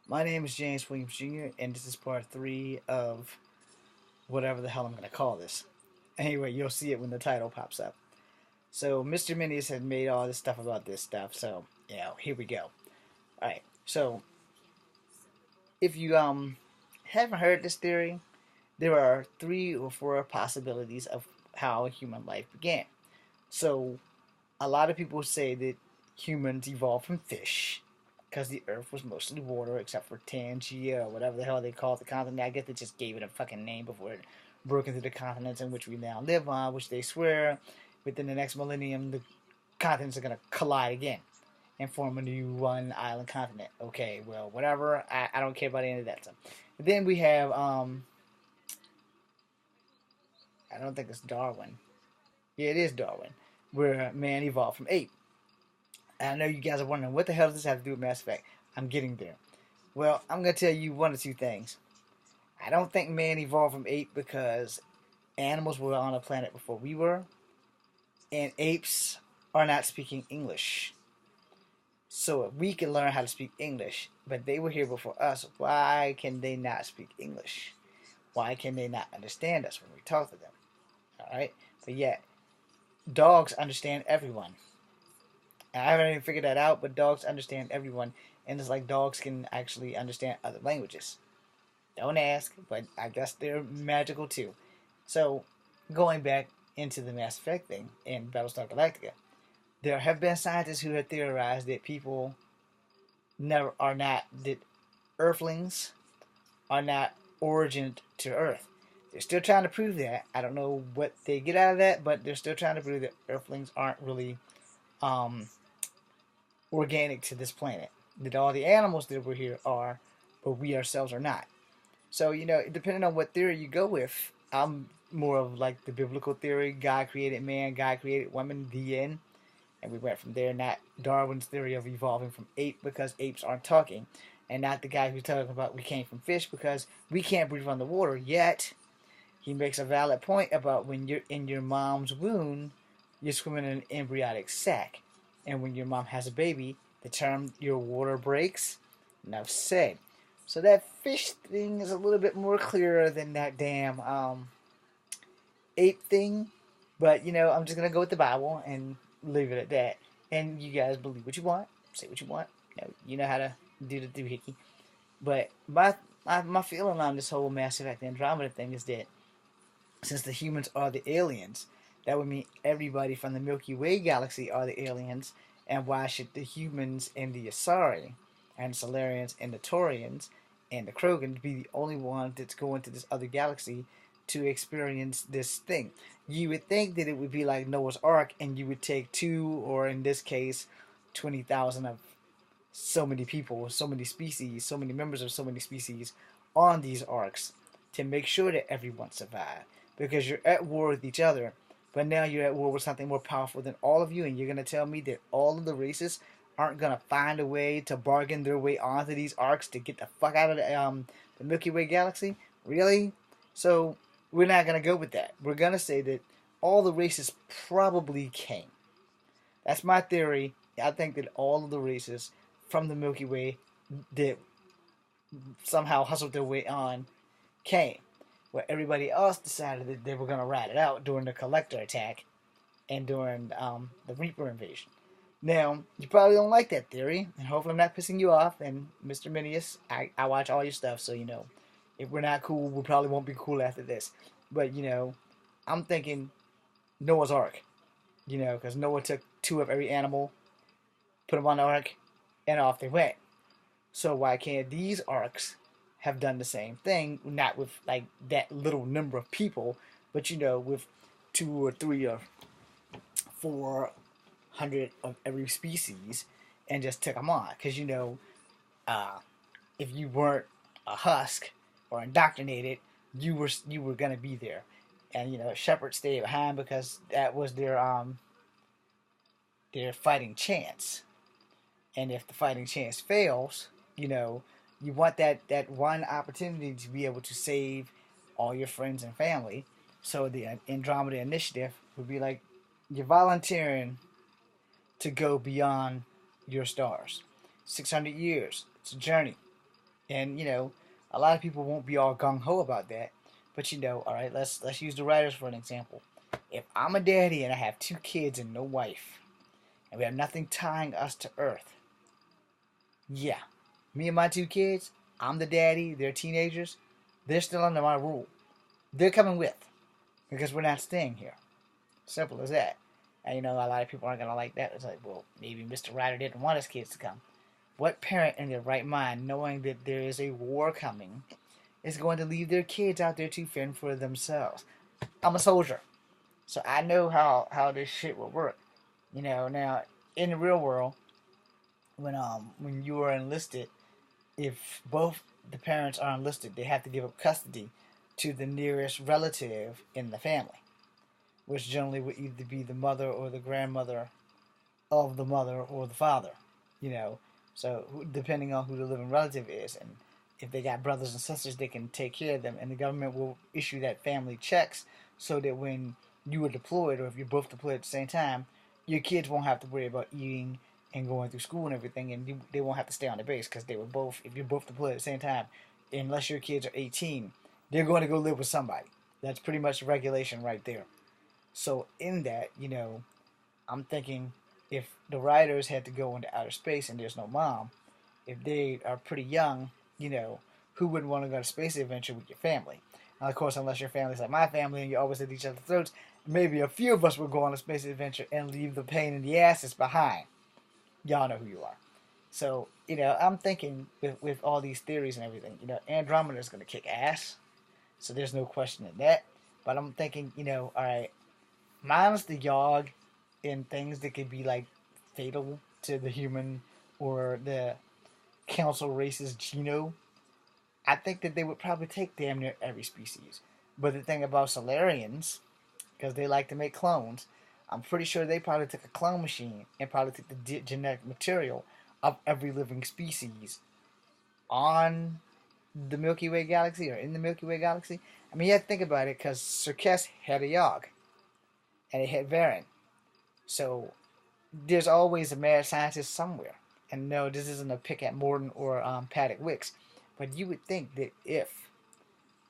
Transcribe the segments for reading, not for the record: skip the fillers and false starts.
My name is James Williams Jr., and this is part 3 of whatever the hell I'm going to call this. Anyway, you'll see it when the title pops up. So, Mr. Minius had made all this stuff about this stuff, so, here we go. Alright, so, if you haven't heard this theory, there are 3 or 4 possibilities of how human life began. So, a lot of people say that humans evolved from fish because the Earth was mostly water except for Tangia or whatever the hell they call it, the continent. I guess they just gave it a fucking name before it broke into the continents in which we now live on, which they swear within the next millennium the continents are going to collide again and form a new one island continent. Okay, well, whatever. I don't care about any of that stuff. But then we have, I don't think it's Darwin. Yeah, it is Darwin, where man evolved from ape. And I know you guys are wondering, what the hell does this have to do with Mass Effect? I'm getting there. Well, I'm going to tell you one or two things. I don't think man evolved from ape because animals were on a planet before we were, and apes are not speaking English. So if we can learn how to speak English, but they were here before us, why can they not speak English? Why can they not understand us when we talk to them? Alright? But yet, dogs understand everyone. And I haven't even figured that out, but dogs understand everyone. And it's like dogs can actually understand other languages. Don't ask, but I guess they're magical too. So, going back into the Mass Effect thing in Battlestar Galactica, there have been scientists who have theorized that people never are not that Earthlings are not origined to Earth. They're still trying to prove that. I don't know what they get out of that, but they're still trying to prove that Earthlings aren't really um, organic to this planet. That all the animals that were here are, but we ourselves are not. So, depending on what theory you go with, I'm more of like the biblical theory: God created man, God created woman, the end. And we went from there, not Darwin's theory of evolving from ape because apes aren't talking, and not the guy who's talking about we came from fish because we can't breathe underwater. Yet, he makes a valid point about when you're in your mom's womb, you're swimming in an embryonic sac. And when your mom has a baby, the term your water breaks, enough said. So that fish thing is a little bit more clearer than that damn ape thing. But I'm just gonna go with the Bible and leave it at that. And you guys believe what you want, say what you want. You know how to do the doohickey. But my feeling on this whole Mass Effect Andromeda thing is that since the humans are the aliens, that would mean everybody from the Milky Way galaxy are the aliens. And why should the humans and the Asari and Solarians and the Taurians and the Krogan be the only ones that's going to this other galaxy to experience this thing? You would think that it would be like Noah's Ark, and you would take two, or in this case, 20,000 of so many people, so many species, so many members of so many species on these arcs to make sure that everyone survived. Because you're at war with each other, but now you're at war with something more powerful than all of you, and you're going to tell me that all of the races aren't going to find a way to bargain their way onto these arcs to get the fuck out of the Milky Way galaxy? Really? So, we're not going to go with that. We're going to say that all the races probably came. That's my theory. I think that all of the races from the Milky Way that somehow hustled their way on came. Where everybody else decided that they were going to ride it out during the Collector attack and during the Reaper invasion. Now, you probably don't like that theory, and hopefully I'm not pissing you off. And Mr. Minius, I watch all your stuff, so if we're not cool, we probably won't be cool after this. But I'm thinking Noah's Ark, because Noah took 2 of every animal, put them on the ark, and off they went. So why can't these arcs have done the same thing? Not with like that little number of people, but with 2 or 3 or 400 of every species, and just took them on. Because uh, if you weren't a husk or indoctrinated, you were gonna be there, and shepherds stayed behind because that was their fighting chance. And if the fighting chance fails, you want that one opportunity to be able to save all your friends and family. So the Andromeda Initiative would be like you're volunteering to go beyond your stars. 600 years. It's a journey. And a lot of people won't be all gung ho about that. But all right, let's use the writers for an example. If I'm a daddy and I have 2 kids and no wife, and we have nothing tying us to Earth, yeah, me and my 2 kids, I'm the daddy. They're teenagers. They're still under my rule. They're coming with because we're not staying here. Simple as that. And a lot of people aren't gonna like that. It's like, well, maybe Mr. Ryder didn't want his kids to come. What parent in their right mind, knowing that there is a war coming, is going to leave their kids out there to fend for themselves? I'm a soldier, so I know how this shit will work. Now in the real world, when you are enlisted, if both the parents are enlisted, they have to give up custody to the nearest relative in the family, which generally would either be the mother or the grandmother of the mother or the father. You know, so depending on who the living relative is, and if they got brothers and sisters, they can take care of them, and the government will issue that family checks so that when you are deployed, or if you're both deployed at the same time, your kids won't have to worry about eating and going through school and everything, and they won't have to stay on the base because they were both. If you're both deployed at the same time, unless your kids are 18, they're going to go live with somebody. That's pretty much regulation right there. So in that, I'm thinking if the writers had to go into outer space and there's no mom, if they are pretty young, who wouldn't want to go on a space adventure with your family? Now, of course, unless your family's like my family and you're always at each other's throats, maybe a few of us would go on a space adventure and leave the pain in the asses behind. Y'all know who you are. So, I'm thinking with all these theories and everything, Andromeda is going to kick ass. So there's no question in that. But I'm thinking, all right, minus the Yogg in things that could be like fatal to the human or the council race's genome, I think that they would probably take damn near every species. But the thing about Solarians, because they like to make clones, I'm pretty sure they probably took a clone machine and probably took the genetic material of every living species on the Milky Way galaxy or in the Milky Way galaxy. I mean, you have to think about it because Circus had a Yogg and it had Varan. So there's always a mad scientist somewhere. And no, this isn't a pick at Morton or Paddock Wicks, but you would think that if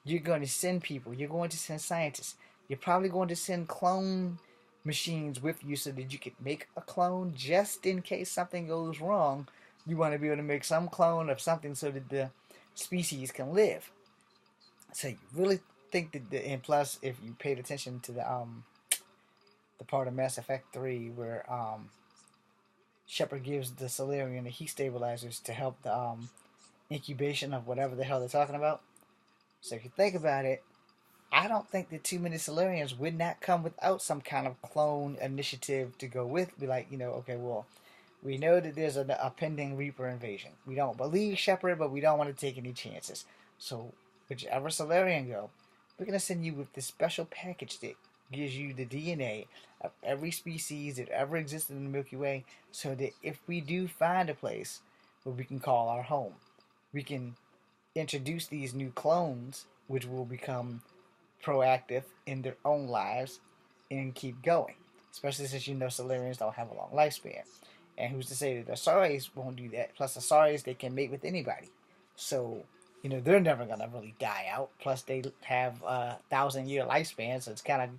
you're going to send people, you're going to send scientists, you're probably going to send clone machines with you so that you could make a clone just in case something goes wrong. You want to be able to make some clone of something so that the species can live. So you really think that and plus if you paid attention to the part of Mass Effect 3 where Shepard gives the Solarian the heat stabilizers to help the incubation of whatever the hell they're talking about. So if you think about it, I don't think that too many Solarians would not come without some kind of clone initiative to go with. Be like, okay, well, we know that there's a pending Reaper invasion. We don't believe Shepard, but we don't want to take any chances. So whichever Solarian go, we're gonna send you with this special package that gives you the DNA of every species that ever existed in the Milky Way, so that if we do find a place where we can call our home, we can introduce these new clones, which will become proactive in their own lives and keep going. Especially since Solarians don't have a long lifespan. And who's to say that the Asarians won't do that? Plus, the Asarians, they can mate with anybody. So, they're never going to really die out. Plus, they have a 1,000-year lifespan, so it's kind of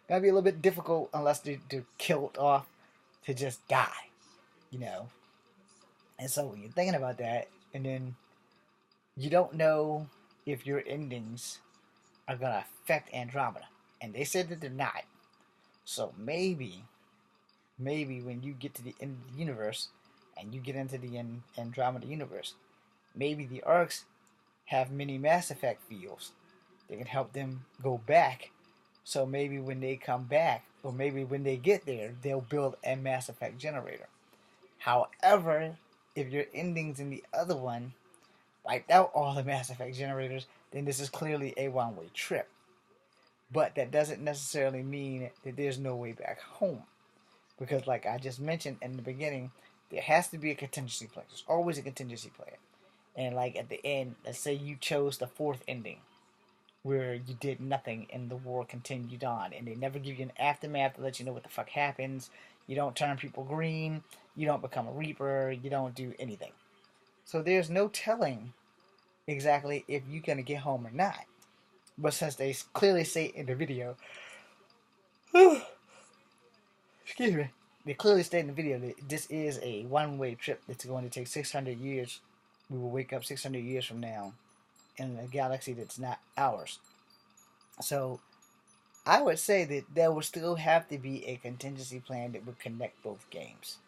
going to be a little bit difficult unless they're killed off to just die, you know? And so when you're thinking about that, and then you don't know if your endings are going to affect Andromeda. And they said that they're not. So maybe when you get to the end of the universe and you get into the Andromeda universe, maybe the Arcs have many Mass Effect fields that can help them go back. So maybe when they come back, or maybe when they get there, they'll build a Mass Effect generator. However, if your endings in the other one wiped out all the Mass Effect generators, then this is clearly a one-way trip. But that doesn't necessarily mean that there's no way back home. Because like I just mentioned in the beginning, there has to be a contingency plan. There's always a contingency plan. And like at the end, let's say you chose the fourth ending, where you did nothing and the war continued on, and they never give you an aftermath to let you know what the fuck happens. You don't turn people green, you don't become a Reaper, you don't do anything. So there's no telling exactly if you're gonna get home or not. But since they clearly say in the video, excuse me, they clearly state in the video that this is a one-way trip that's going to take 600 years. We will wake up 600 years from now in a galaxy that's not ours. So I would say that there will still have to be a contingency plan that would connect both games,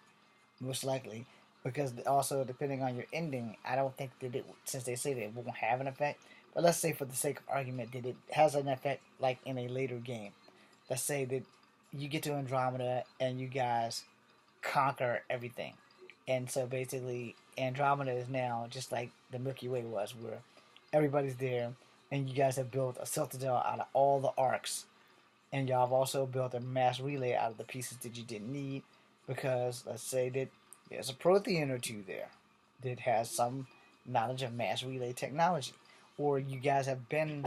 most likely, because also depending on your ending, I don't think that it, since they say that it won't have an effect, but let's say for the sake of argument that it has an effect like in a later game. Let's say that you get to Andromeda and you guys conquer everything, and so basically Andromeda is now just like the Milky Way was, where everybody's there, and you guys have built a citadel out of all the arcs, and y'all have also built a mass relay out of the pieces that you didn't need, because let's say that there's a Prothean or two there that has some knowledge of mass relay technology, or you guys have been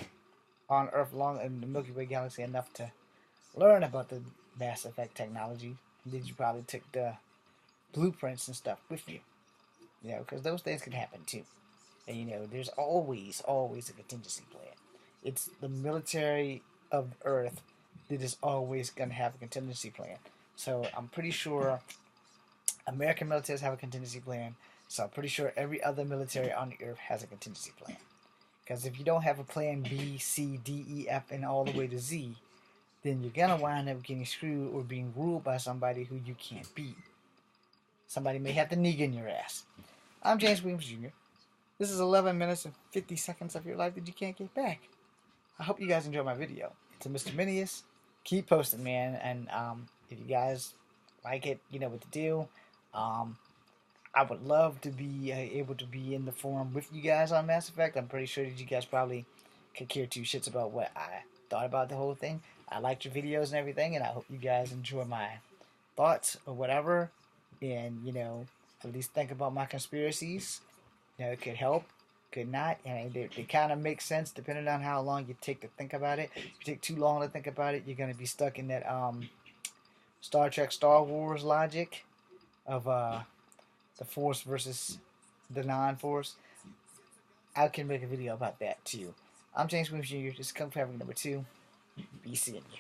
on Earth long in the Milky Way galaxy enough to learn about the Mass Effect technology. Did you probably took the blueprints and stuff with you? You know, because those things can happen too. And you know, there's always a contingency plan. It's the military of Earth that is always going to have a contingency plan. So I'm pretty sure American militaries have a contingency plan. So I'm pretty sure every other military on the Earth has a contingency plan. Because if you don't have a plan B, C, D, E, F, and all the way to Z, then you're gonna wind up getting screwed or being ruled by somebody who you can't beat. Somebody may have to Negan your ass. I'm James Williams Jr. This is 11 minutes and 50 seconds of your life that you can't get back. I hope you guys enjoyed my video. To Mr. Minius, keep posting, man. And if you guys like it, you know what to do. I would love to be able to be in the forum with you guys on Mass Effect. I'm pretty sure that you guys probably could care two shits about what I thought about the whole thing. I liked your videos and everything, and I hope you guys enjoy my thoughts or whatever. And, you know, at least think about my conspiracies. You know, it could help, could not. And they kind of make sense depending on how long you take to think about it. If you take too long to think about it, you're going to be stuck in that Star Trek, Star Wars logic of the Force versus the non-Force. I can make a video about that too. I'm James Williams Jr. This is Kung Fu Number 2. Be seeing you.